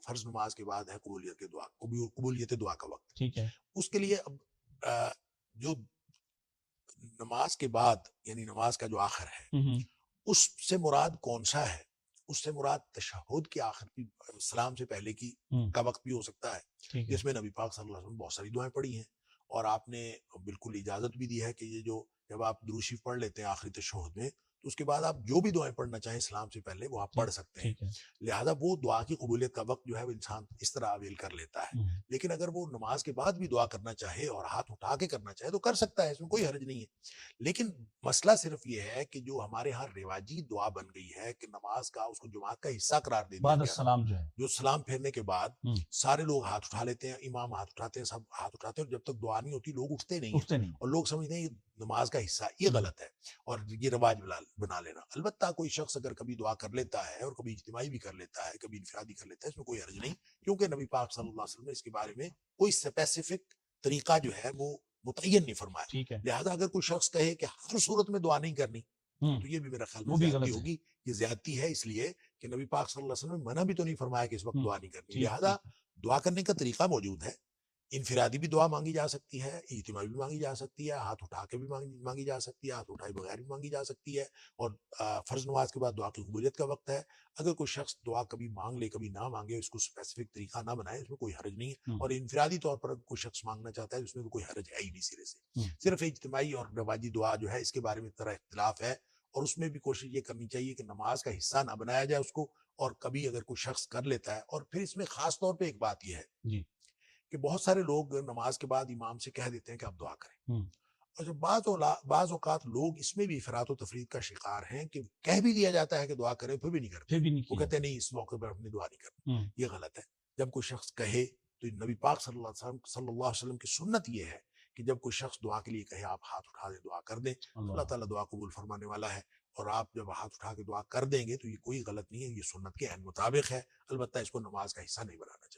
فرض نماز کے بعد ہے قبولیت کے دعا، قبولیت دعا کا وقت. ٹھیک ہے. اس کے لیے اب جو نماز کے بعد یعنی نماز کا جو آخر ہے اس سے مراد کون سا ہے؟ اس سے مراد تشہد کے آخر کی، سلام سے پہلے کی کا وقت بھی ہو سکتا ہے، جس میں نبی پاک صلی اللہ علیہ وسلم بہت ساری دعائیں پڑھی ہیں، اور آپ نے بالکل اجازت بھی دی ہے کہ یہ جو جب آپ درود شریف پڑھ لیتے ہیں آخری تشہد میں تو اس کے بعد آپ جو بھی دعائیں پڑھنا چاہیں اسلام سے پہلے وہ آپ پڑھ سکتے ہیں. لہذا وہ دعا کی قبولیت کا وقت جو ہے وہ انسان اس طرح اویل کر لیتا ہے. لیکن اگر وہ نماز کے بعد بھی دعا کرنا چاہے اور ہاتھ اٹھا کے کرنا چاہے تو کر سکتا ہے، اس میں کوئی حرج نہیں ہے. لیکن مسئلہ صرف یہ ہے کہ جو ہمارے ہاں رواجی دعا بن گئی ہے کہ نماز کا اس کو جماعت کا حصہ قرار دے دیا گیا، سلام جو ہے جو سلام پھیرنے کے بعد سارے لوگ ہاتھ اٹھا لیتے ہیں، امام ہاتھ اٹھاتے ہیں، سب ہاتھ اٹھاتے ہیں، اور جب تک دعا نہیں ہوتی لوگ اٹھتے نہیں ہیں اور لوگ سمجھتے ہیں یہ نماز کا حصہ. یہ غلط ہے اور یہ رواج بنا لینا. البتہ کوئی شخص اگر کبھی دعا کر لیتا ہے اور کبھی اجتماعی بھی کر لیتا ہے، کبھی انفرادی کر لیتا ہے، اس میں کوئی حرج نہیں، کیونکہ نبی پاک صلی اللہ علیہ وسلم نے اس کے بارے میں کوئی اسپیسیفک طریقہ جو ہے وہ متعین نہیں فرمایا. لہذا اگر کوئی شخص کہے کہ ہر صورت میں دعا نہیں کرنی تو یہ بھی میرا خیال میں زیادتی ہوگی. یہ زیادتی ہے اس لیے کہ نبی پاک صلی اللہ علیہ وسلم نے منع بھی تو نہیں فرمایا کہ اس وقت دعا نہیں کرنی. لہذا دعا کرنے کا طریقہ موجود ہے. انفرادی بھی دعا مانگی جا سکتی ہے، اجتماعی بھی مانگی جا سکتی ہے، ہاتھ اٹھا کے بھی مانگی جا سکتی ہے، ہاتھ اٹھائے بغیر بھی مانگی جا سکتی ہے. اور فرض نماز کے بعد دعا کی قبولیت کا وقت ہے. اگر کوئی شخص دعا کبھی مانگ لے کبھی نہ مانگے، اس کو اسپیسیفک طریقہ نہ بنائے، اس میں کوئی حرج نہیں ہے. اور انفرادی طور پر کوئی شخص مانگنا چاہتا ہے اس میں تو کوئی حرج ہے ہی نہیں سرے سے. صرف اجتماعی اور رواجی دعا جو ہے اس کے بارے میں طرح اختلاف ہے، اور اس میں بھی کوشش یہ کرنی چاہیے کہ نماز کا حصہ نہ بنایا جائے اس کو. اور کبھی اگر کوئی شخص کر لیتا ہے، اور پھر اس میں خاص طور پہ ایک بات یہ ہے کہ بہت سارے لوگ نماز کے بعد امام سے کہہ دیتے ہیں کہ آپ دعا کریں، اور جب بعض اوقات لوگ اس میں بھی افراط و تفریط کا شکار ہیں کہ کہہ بھی دیا جاتا ہے کہ دعا کریں پھر بھی نہیں کرتے. وہ کہتے ہیں نہیں اس موقع پر اپنی دعا نہیں کرتے. یہ غلط ہے. جب کوئی شخص کہے تو نبی پاک صلی اللہ علیہ وسلم کی سنت یہ ہے کہ جب کوئی شخص دعا کے لیے کہے آپ ہاتھ اٹھا دیں، دعا کر دیں. اللہ تعالیٰ دعا قبول فرمانے والا ہے، اور آپ جب ہاتھ اٹھا کے دعا کر دیں گے تو یہ کوئی غلط نہیں ہے، یہ سنت کے عین مطابق ہے. البتہ اس کو نماز کا حصہ نہیں بنانا چاہیے.